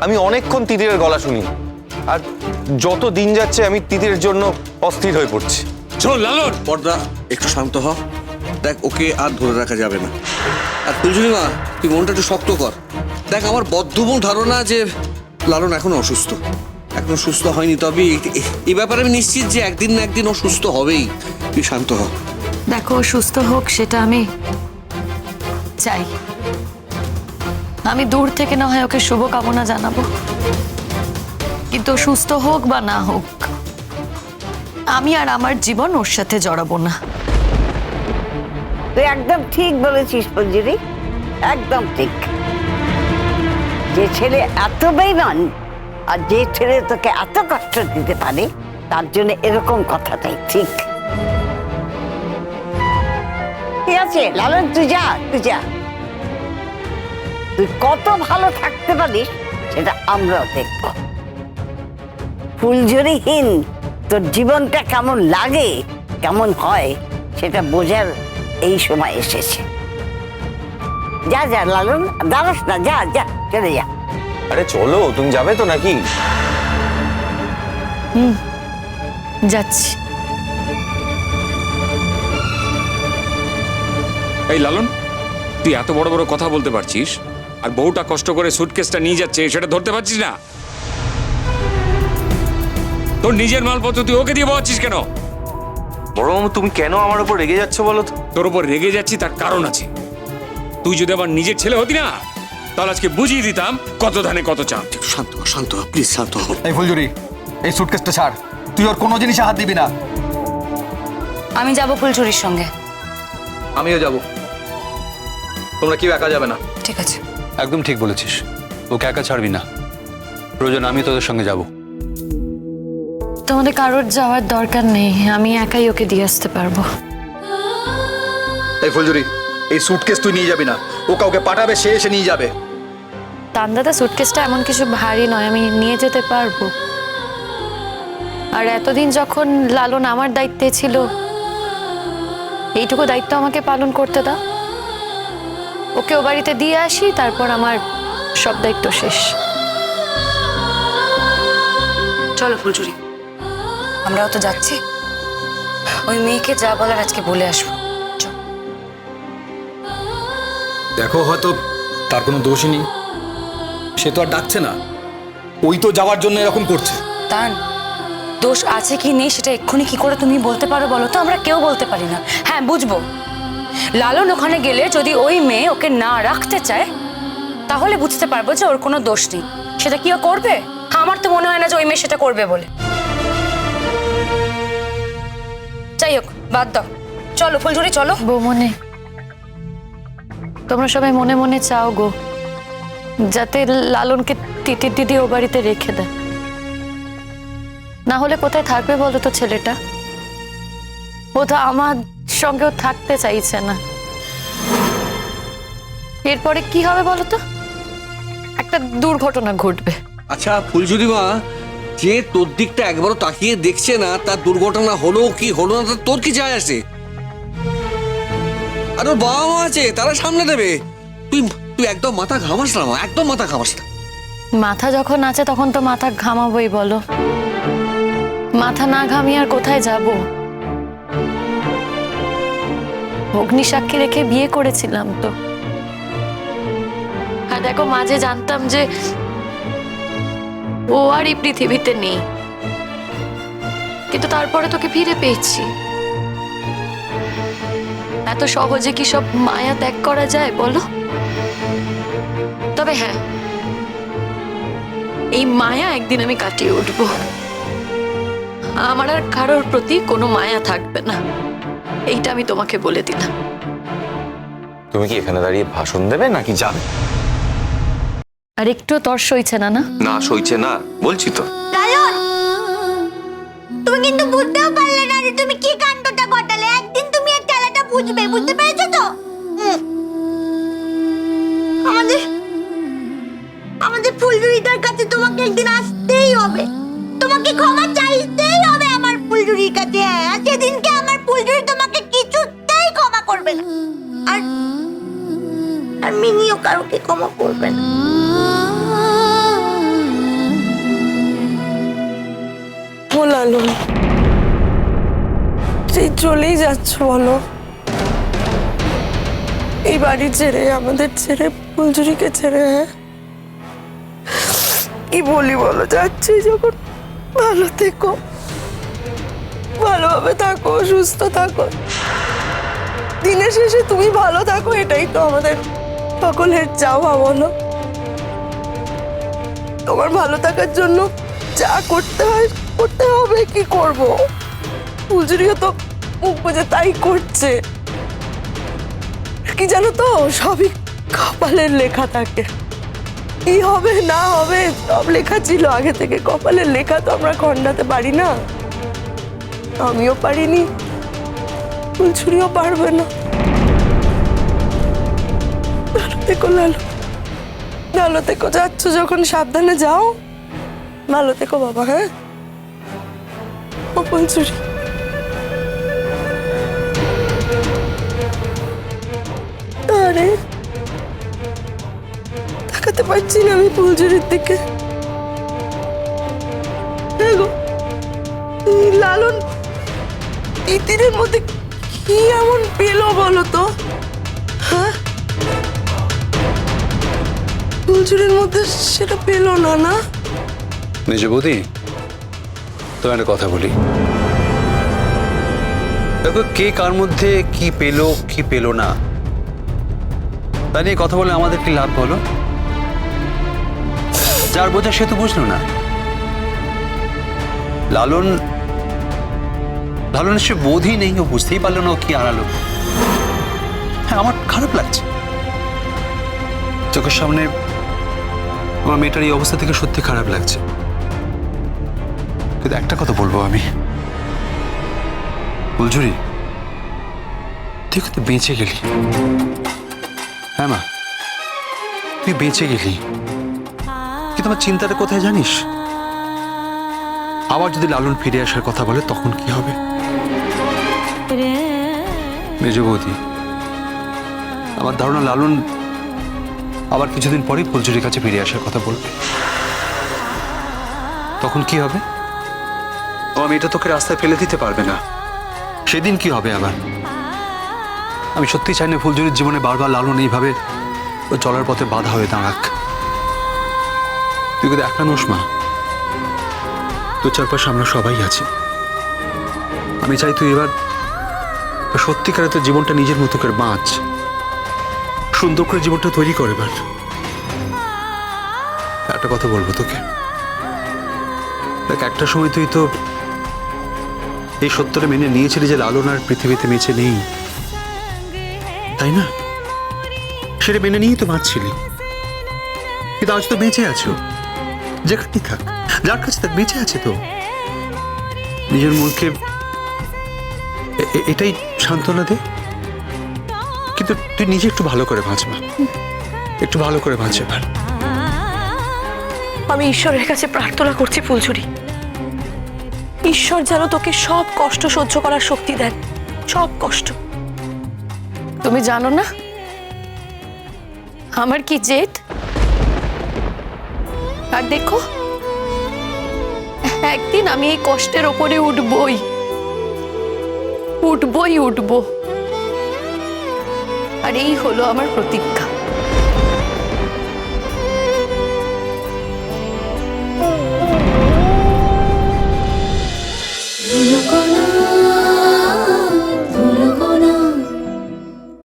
আমি অনেকক্ষণ তিতিরের গলা শুনি, আর যত দিন যাচ্ছে আমি তিতিরের জন্য অস্থির হয়ে পড়ছি। চল লালন। পর্দা একটু শান্ত হ। দেখ, ওকে আর ধরে রাখা যাবে না। আর ফুলঝুরি মা, তুই মনটা একটু শক্ত কর। দেখ, আমার বদ্ধমূল ধারণা যে লালন এখনো অসুস্থ, এখনো সুস্থ হয়নি। তবে এই ব্যাপারে আমি নিশ্চিত যে একদিন না একদিন ও সুস্থ হবেই। তুই শান্ত হ। দেখো, সুস্থ হোক সেটা আমি চাই। আমি দূর থেকে না হয় ওকে শুভকামনা জানাবো, কিন্তু সুস্থ হোক বা না হোক আমি আর আমার জীবন ওর সাথে জড়াবো না। তুই একদম ঠিক বলেছিস ফুলঝুরি, একদম ঠিক। যে ছেলে এত বেঈমান আর যে ছেলে তোকে এত কষ্ট দিতে পারে, তার জন্য এরকম কথাটাই ঠিক। ঠিক আছে লালন, তুই যা, তুই যা। তুই কত ভালো থাকতে পারিস সেটা আমরাও দেখব। ফুলঝুরিহীন তোর জীবনটা কেমন লাগে, কেমন হয়, সেটা বোঝার এই সময় এসেছে। যা যা লালন, দাঁড়াস না, যা যা, চলে যা। আরে চলো, তুমি যাবে তো নাকি? যাচ্ছি। এই লালন, তুই এত বড় বড় কথা বলতে পারছিস, আর বউটা কষ্ট করে সুটকেসটা নিয়ে যাচ্ছে সেটা ধরতে পারছিস না? তোর নিজের মালপত্র তুই ওকে দিয়ে বলছিস কেন? বড় মামু, তুমি কেন আমার উপর রেগে যাচ্ছ বলো তো? তোর উপর রেগে যাচ্ছি তার কারণ আছে। তুই যদি আমার নিজের ছেলে হতি না, তাহলে আজকে বুঝিয়ে দিতাম কত ধানে কত চাল। একটু শান্ত হ, শান্ত হ, প্লিজ শান্ত হ। এই ফুলঝুরি, এই সুটকেসটা ছাড়। তুই ওর কোনো জিনিসে হাত দিবি না। আমি যাব ফুলঝুরির সঙ্গে। আমিও যাব। তোমরা কেউ একা যাবে না। ঠিক আছে। একদম ঠিক বলেছিস, ওকে একা ছাড়বি না। প্রয়োজন আমি তোদের সঙ্গে যাব। তোমাদের কারোর যাওয়ার দরকার নেই, আমি একাই ওকে দিয়ে আসতে পারবো। এই ফুলঝুরি, এই সুটকেস তুই নিয়ে যাবি না। ও কাউকে পাঠাবে, সে এসে নিয়ে যাবে। তান্দাদা, সুটকেসটা এমন কিছু ভারী নয়, আমি নিয়ে যেতে পারবো। আর এতদিন যখন লালন আমার দায়িত্বে ছিল, এইটুকু দায়িত্ব আমাকে পালন করতে দাও। ওকে ও বাড়িতে দিয়ে আসি, তারপর আমার সব দায়িত্ব শেষ। চলো ফুলঝুরি, আমরাও তো যাচ্ছি। ওই মেয়েকে যা বলার আজকে বলে আসবো। দেখো, হয়তো তার কোনো দোষই নেই, সে তো আর ডাকছে না। ওই তো যাওয়ার জন্য এরকম করছে। তান, দোষ আছে কি নেই সেটা এক্ষুনি কি করে তুমি বলতে পারো বলো তো? আমরা কেউ বলতে পারি না। হ্যাঁ, বুঝবো, লালন ওখানে গেলে যদি ওই মেয়ে ওকে না রাখতে চায়, তাহলে বুঝতে পারবো যে ওর কোনো দোষ নেই। সেটা কি ও করবে? আমার তো মনে হয় না যে ওই মেয়ে সেটা করবে বলে। যাই হোক, বাদ দাও। চলো ফুলঝুরি, চলো। বৌমনে, তোমরা সবাই মনে মনে চাও গো যাতে লালনকে তিতির দিদি ও বাড়িতে রেখে দেয়। না হলে কোথায় থাকবে বলো তো ছেলেটা? ও তো আমার সঙ্গেও থাকতে চাইছে না। এরপরে কি হবে বলো তো? একটা দুর্ঘটনা ঘটবে। আচ্ছা ফুলঝুরি মা, যে তোর দিকটা একবারও তাকিয়ে দেখছে না, তার দুর্ঘটনা হলো কি হলো না তোর কি যায় আসে? আর ওর বাবা মা আছে, তারা সামনে দেবে। তুই তুই একদম মাথা ঘামাস না মা, একদম মাথা ঘামাস না। মাথা যখন আছে তখন তো মাথা ঘামাবোই বলো। মাথা না ঘামিয়ে আর কোথায় যাব? অগ্নিসাক্ষী রেখে বিয়ে করেছিলাম তো। আর দেখো, মাঝে জানতাম যে ও আর এই পৃথিবীতে নেই, কিন্তু তারপরে তোকে ফিরে পেয়েছি। এত সহজে কি সব মায়া ত্যাগ করা যায় বলো? তবে হ্যাঁ, এই মায়া একদিন আমি কাটিয়ে উঠবো। আমার আর কারোর প্রতি কোনো মায়া থাকবে না, এইটা আমি তোমাকে বলে দিলাম। তুমি কি এখানে দাঁড়িয়ে ভাষণ দেবে নাকি যাবে? আর একটু তর সইছে না? না না সইছে না বলছি তো। লালন, তুমি কিন্তু বুঝতেও পারলে না যে তুমি কি কাণ্ডটা ঘটালে। একদিন তুমি এই ঠেলাটা বুঝবে, বুঝতে পেরেছো তো? আমাদের আমাদের ফুলঝুরিটার কাছে তোমাকে একদিন আসতেই হবে। তোমাকে ক্ষমা চাইতেই হবে আমার ফুলঝুরির কাছে। আর সেদিনকে আমার ফুলঝুরি তোমাকে কিছুতেই ক্ষমা করবে না। আর মিনিও কারোকে ক্ষমা করবে না। লালন, সেই চলেই যাচ্ছ বলো? এই বাড়ি ছেড়ে, আমাদের ছেড়ে, ফুলঝুরিকে ছেড়ে? হ্যাঁ, কি বলি বলো? যাচ্ছি যখন ভালো থেকো, ভালোভাবে থাকো, সুস্থ থাকো। দিনের শেষে তুমি ভালো থাকো, এটাই তো আমাদের সকলের চাওয়া বলো। তোমার ভালো থাকার জন্য যা করতে হয় করতে হবে, কি করব? ফুলঝুরিও তো মুখ বুঝে তাই করছে। কি জানো তো, সবই কপালের লেখা থাকে। কি হবে না হবে সব লেখা ছিল আগে থেকে। কপালের লেখা তো আমরা খণ্ডাতে পারি না, আমিও পারিনি, ফুলঝুরিও পারবে না। ভালো থেকো লালু, ভালো থেকো। যাচ্ছ যখন সাবধানে যাও, ভালো থেকো বাবা। হ্যাঁ, ও ফুলঝুরি। আরে তাকাতে পারছি না আমি ফুলঝুরির দিকে। হ্যাঁ গো, লালন তিতিরের মধ্যে কি এমন পেলো বলো তো? হ্যাঁ, ফুলঝুরির মধ্যে সেটা পেলো না? না মেজ বৌদি, তোমার একটা কথা বলি। দেখো, কে কার মধ্যে কি পেলো কি পেলো না তা নিয়ে কথা বলে আমাদের কি লাভ বলো? যার বোঝা সে তো বুঝলো না। লালনের সে বোধই নেই, ও বুঝতেই পারলো না ও কি হারালো। হ্যাঁ, আমার খারাপ লাগছে। চোখের সামনে আমার মেয়েটার এই অবস্থা থেকে সত্যি খারাপ লাগছে। কিন্তু একটা কথা বলবো আমি, ফুলঝুরি, তুই কিন্তু বেঁচে গেলি। হ্যাঁ মা, তুই বেঁচে গেলি, কিন্তু আমার চিন্তাটা কোথায় জানিস? আবার যদি লালন ফিরে আসার কথা বলে তখন কি হবে? মেজ বৌদি, আমার ধারণা লালন আবার কিছুদিন পরেই ফুলঝুরির কাছে ফিরে আসার কথা বলবে। তখন কি হবে? আমার মেয়েটা তোকে রাস্তায় ফেলে দিতে পারবে না। সেদিন কি হবে আবার? আমি সত্যি চাই না ফুলঝুরির জীবনে বারবার লালন এইভাবে ও চলার পথে বাধা হয়ে দাঁড়াক। তুই কিন্তু একা নোস মা, তোর চারপাশে আমরা সবাই আছি। আমি চাই তুই এবার সত্যিকারে তোর জীবনটা নিজের মতো করে বাঁচ, সুন্দর করে জীবনটা তৈরি করে। এবার একটা কথা বলবো তোকে, দেখ, একটা সময় তুই তো এই সত্যটা মেনে নিয়েছিলি যে লালন আর পৃথিবীতে বেঁচে নেই, তাই না? সেটা মেনে নিয়েই তো বাঁচছিলি। কিন্তু আজ তো বেঁচে আছো, যেখানেই থাক, যার কাছে থাক, বেঁচে আছে তো। নিজের মনকে এটাই সান্ত্বনা দে। কিন্তু তুই নিজে একটু ভালো করে বাঁচ মা, একটু ভালো করে বাঁচ এবার। আমি ঈশ্বরের কাছে প্রার্থনা করছি ফুলঝুরি, ঈশ্বর যেন তোকে সব কষ্ট সহ্য করার শক্তি দেন, সব কষ্ট। তুমি জানো না আমার কি জেদ? আর দেখো, একদিন আমি এই কষ্টের ওপরে উঠবই, উঠবো। আর এই হলো আমার প্রতিজ্ঞা। নুকো